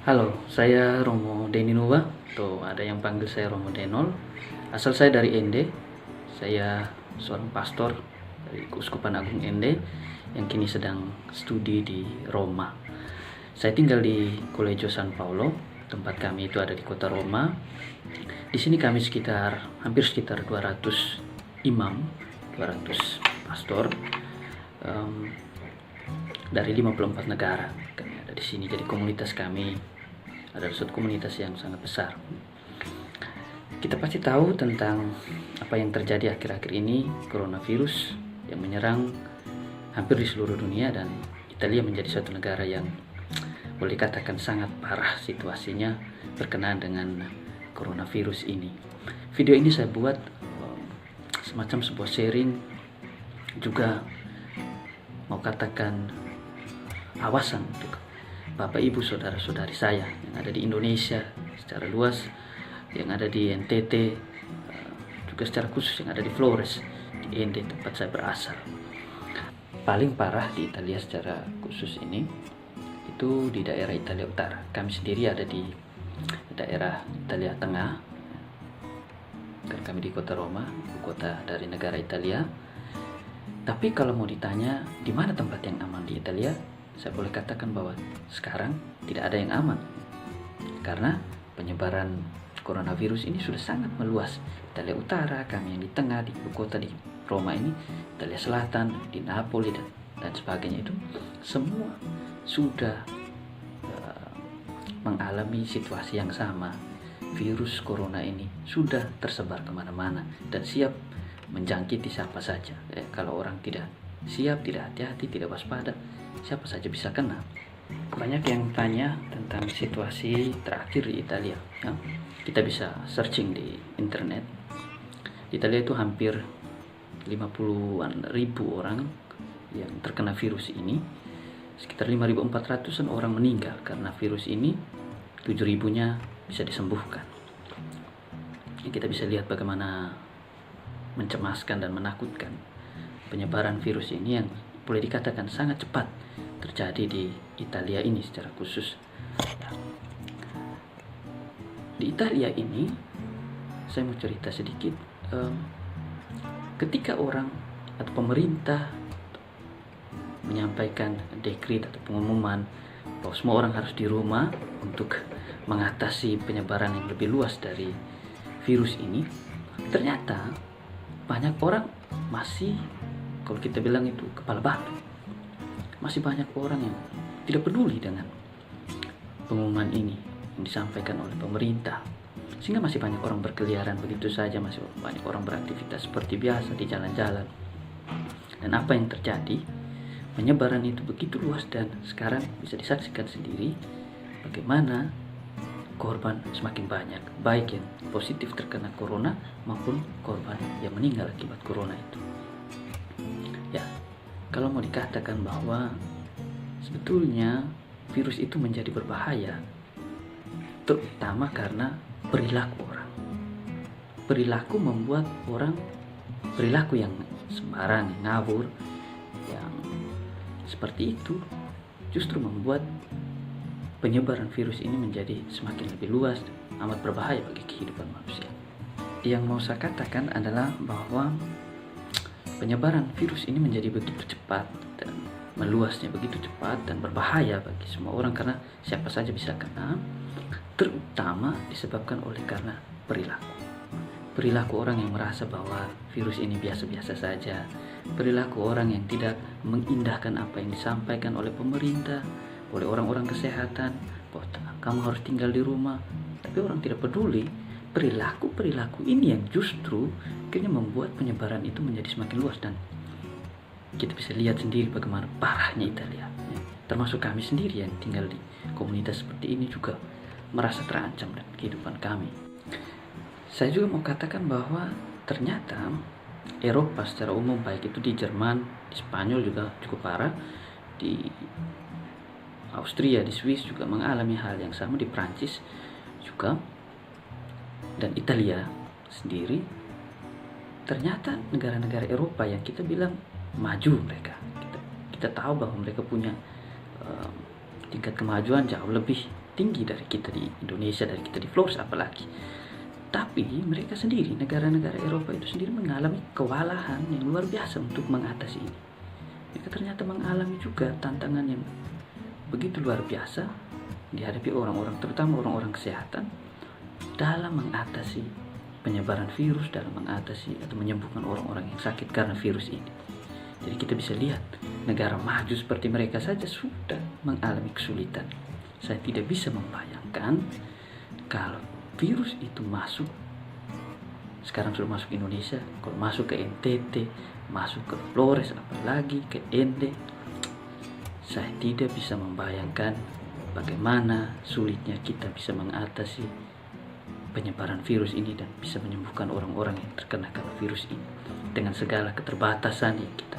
Halo, saya Romo Deninuwa, atau ada yang panggil saya Romo Denol. Asal saya dari Ende. Saya seorang pastor dari Keuskupan Agung Ende yang kini sedang studi di Roma. Saya tinggal di Collegio San Paolo. Tempat kami itu ada di kota Roma. Di sini kami hampir sekitar 200 imam, 200 pastor dari 54 negara. Kami ada di sini, jadi komunitas kami adalah suatu komunitas yang sangat besar. Kita pasti tahu tentang apa yang terjadi akhir-akhir ini, coronavirus yang menyerang hampir di seluruh dunia, dan Italia menjadi suatu negara yang boleh dikatakan sangat parah situasinya berkenaan dengan coronavirus ini. Video ini saya buat semacam sebuah sharing, juga mau katakan awasan untuk Bapak Ibu saudara-saudari saya yang ada di Indonesia secara luas, yang ada di NTT, juga secara khusus yang ada di Flores, di Ende tempat saya berasal. Paling parah di Italia secara khusus ini itu di daerah Italia Utara. Kami sendiri ada di daerah Italia Tengah, dan kami di kota Roma, ibu kota dari negara Italia. Tapi kalau mau ditanya di mana tempat yang aman di Italia, saya boleh katakan bahwa sekarang tidak ada yang aman, karena penyebaran coronavirus ini sudah sangat meluas. Italia Utara, kami yang di tengah, di ibu kota di Roma ini, Italia Selatan, di Napoli dan sebagainya, itu semua sudah mengalami situasi yang sama. Virus corona ini sudah tersebar kemana-mana dan siap menjangkiti siapa saja. Kalau orang tidak siap, tidak hati-hati, tidak waspada, siapa saja bisa kena. Banyak yang tanya tentang situasi terakhir di Italia. Kita bisa searching di internet. Di Italia itu hampir 50-an ribu orang yang terkena virus ini. Sekitar 5.400-an orang meninggal karena virus ini. 7.000-nya bisa disembuhkan. Kita bisa lihat bagaimana mencemaskan dan menakutkan penyebaran virus ini yang boleh dikatakan sangat cepat terjadi di Italia ini secara khusus. Di Italia ini, saya mau cerita sedikit. Ketika orang atau pemerintah menyampaikan dekret atau pengumuman bahwa semua orang harus di rumah untuk mengatasi penyebaran yang lebih luas dari virus ini, ternyata banyak orang masih, kalau kita bilang itu kepala batu. Masih banyak orang yang tidak peduli dengan pengumuman ini yang disampaikan oleh pemerintah, sehingga masih banyak orang berkeliaran begitu saja, masih banyak orang beraktivitas seperti biasa di jalan-jalan. Dan apa yang terjadi? Penyebaran itu begitu luas, dan sekarang bisa disaksikan sendiri bagaimana korban semakin banyak, baik yang positif terkena corona maupun korban yang meninggal akibat corona itu. Ya, kalau mau dikatakan bahwa sebetulnya virus itu menjadi berbahaya, terutama karena perilaku orang. Perilaku membuat orang, perilaku yang sembarang, ngawur, yang seperti itu justru membuat penyebaran virus ini menjadi semakin lebih luas, amat berbahaya bagi kehidupan manusia. Yang mau saya katakan adalah bahwa penyebaran virus ini menjadi begitu cepat dan meluasnya begitu cepat dan berbahaya bagi semua orang, karena siapa saja bisa kena, terutama disebabkan oleh karena perilaku orang yang merasa bahwa virus ini biasa-biasa saja, perilaku orang yang tidak mengindahkan apa yang disampaikan oleh pemerintah, oleh orang-orang kesehatan, bahwa kamu harus tinggal di rumah, tapi orang tidak peduli. Perilaku ini yang justru akhirnya membuat penyebaran itu menjadi semakin luas, dan kita bisa lihat sendiri bagaimana parahnya Italia. Termasuk kami sendiri yang tinggal di komunitas seperti ini juga merasa terancam dan kehidupan kami. Saya juga mau katakan bahwa ternyata Eropa secara umum, baik itu di Jerman, di Spanyol juga cukup parah, di Austria, di Swiss juga mengalami hal yang sama, di Prancis juga, dan Italia sendiri. Ternyata negara-negara Eropa yang kita bilang maju, kita tahu bahwa mereka punya tingkat kemajuan jauh lebih tinggi dari kita di Indonesia, dari kita di Flores apalagi. Tapi mereka sendiri, negara-negara Eropa itu sendiri mengalami kewalahan yang luar biasa untuk mengatasi ini. Mereka ternyata mengalami juga tantangan yang begitu luar biasa dihadapi orang-orang, terutama orang-orang kesehatan, dalam mengatasi penyebaran virus, dalam mengatasi atau menyembuhkan orang-orang yang sakit karena virus ini. Jadi kita bisa lihat negara maju seperti mereka saja sudah mengalami kesulitan. Saya tidak bisa membayangkan kalau virus itu masuk, sekarang sudah masuk Indonesia, kalau masuk ke NTT, masuk ke Flores, apalagi ke Ende, saya tidak bisa membayangkan bagaimana sulitnya kita bisa mengatasi penyebaran virus ini dan bisa menyembuhkan orang-orang yang terkena karena virus ini dengan segala keterbatasan yang kita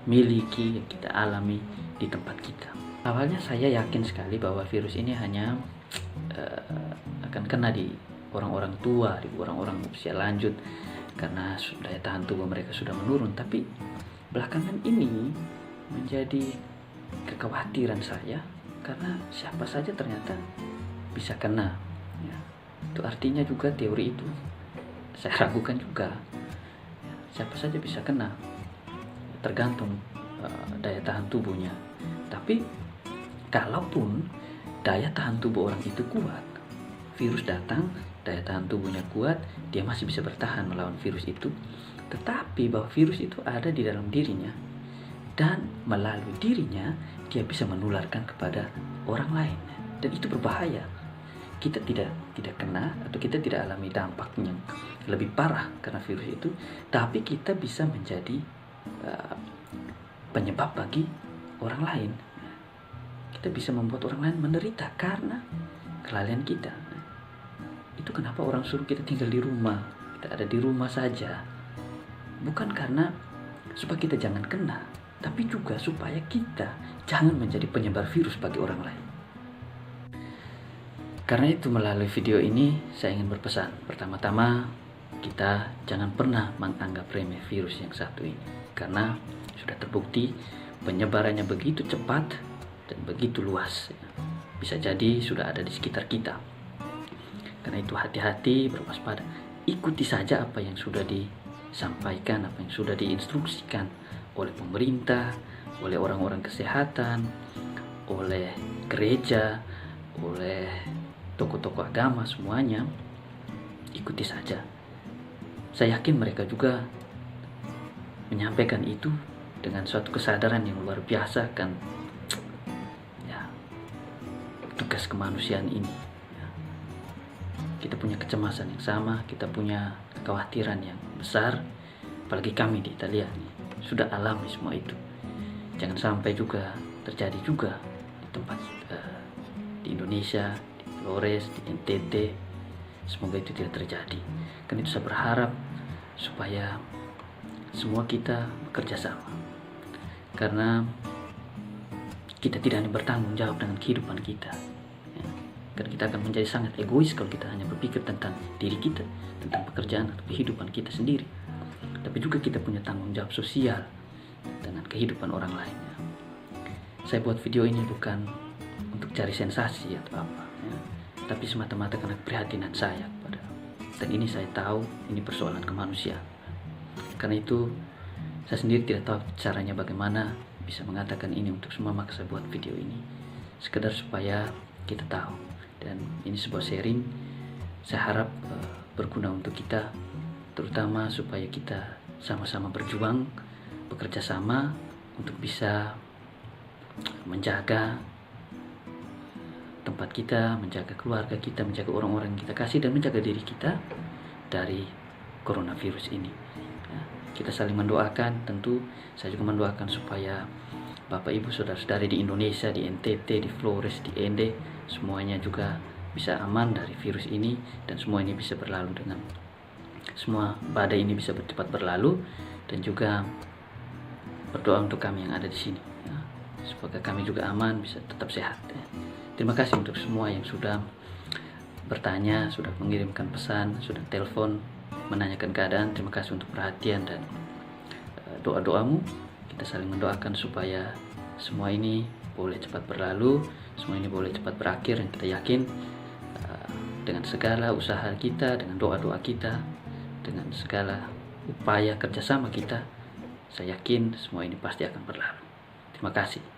miliki, yang kita alami di tempat kita. Awalnya saya yakin sekali bahwa virus ini hanya akan kena di orang-orang tua, di orang-orang usia lanjut karena daya tahan tubuh mereka sudah menurun. Tapi belakangan ini menjadi kekhawatiran saya karena siapa saja ternyata bisa kena. Ya, itu artinya juga teori itu saya ragukan juga. Ya, siapa saja bisa kena, tergantung daya tahan tubuhnya. Tapi kalaupun daya tahan tubuh orang itu kuat, virus datang, daya tahan tubuhnya kuat, dia masih bisa bertahan melawan virus itu. Tetapi bahwa virus itu ada di dalam dirinya, dan melalui dirinya dia bisa menularkan kepada orang lain, dan itu berbahaya. Kita tidak kena atau kita tidak alami dampaknya lebih parah karena virus itu, tapi kita bisa menjadi penyebab bagi orang lain. Kita bisa membuat orang lain menderita karena kelalaian kita. Itu kenapa orang suruh kita tinggal di rumah, kita ada di rumah saja, bukan karena supaya kita jangan kena, tapi juga supaya kita jangan menjadi penyebar virus bagi orang lain. Karena itu melalui video ini saya ingin berpesan, pertama-tama kita jangan pernah menganggap remeh virus yang satu ini, karena sudah terbukti penyebarannya begitu cepat dan begitu luas. Bisa jadi sudah ada di sekitar kita. Karena itu hati-hati, berwaspada, ikuti saja apa yang sudah disampaikan, apa yang sudah diinstruksikan oleh pemerintah, oleh orang-orang kesehatan, oleh gereja, oleh tokoh-tokoh agama, semuanya ikuti saja. Saya yakin mereka juga menyampaikan itu dengan suatu kesadaran yang luar biasa kan, ya, tugas kemanusiaan ini. Ya. Kita punya kecemasan yang sama, kita punya kekhawatiran yang besar, apalagi kami di Italia nih, sudah alami semua itu. Jangan sampai juga terjadi juga di tempat di Indonesia, di Flores, di NTT. Semoga itu tidak terjadi. Karena itu saya berharap supaya semua kita bekerja sama. Karena kita tidak hanya bertanggung jawab dengan kehidupan kita. Ya. Karena kita akan menjadi sangat egois kalau kita hanya berpikir tentang diri kita, tentang pekerjaan atau kehidupan kita sendiri. Tapi juga kita punya tanggung jawab sosial dengan kehidupan orang lain. Ya. Saya buat video ini bukan untuk cari sensasi atau apa, ya, tapi semata-mata karena keprihatinan saya kepada. Dan ini saya tahu ini persoalan kemanusiaan. Karena itu saya sendiri tidak tahu caranya bagaimana bisa mengatakan ini untuk semua, maka saya buat video ini sekedar supaya kita tahu. Dan ini sebuah sharing, saya harap berguna untuk kita, terutama supaya kita sama-sama berjuang, bekerja sama untuk bisa menjaga tempat kita, menjaga keluarga kita, menjaga orang-orang yang kita kasih, dan menjaga diri kita dari coronavirus ini. Ya, kita saling mendoakan, tentu saya juga mendoakan supaya Bapak Ibu Saudara-saudari di Indonesia, di NTT, di Flores, di Ende, semuanya juga bisa aman dari virus ini, dan semua ini bisa berlalu dengan semua badai ini bisa cepat berlalu, dan juga berdoa untuk kami yang ada di sini, ya, supaya kami juga aman, bisa tetap sehat. Ya. Terima kasih untuk semua yang sudah bertanya, sudah mengirimkan pesan, sudah telepon, menanyakan keadaan. Terima kasih untuk perhatian dan doa-doamu. Kita saling mendoakan supaya semua ini boleh cepat berlalu, semua ini boleh cepat berakhir, dan kita yakin dengan segala usaha kita, dengan doa-doa kita, dengan segala upaya kerjasama kita, saya yakin semua ini pasti akan berlalu. Terima kasih.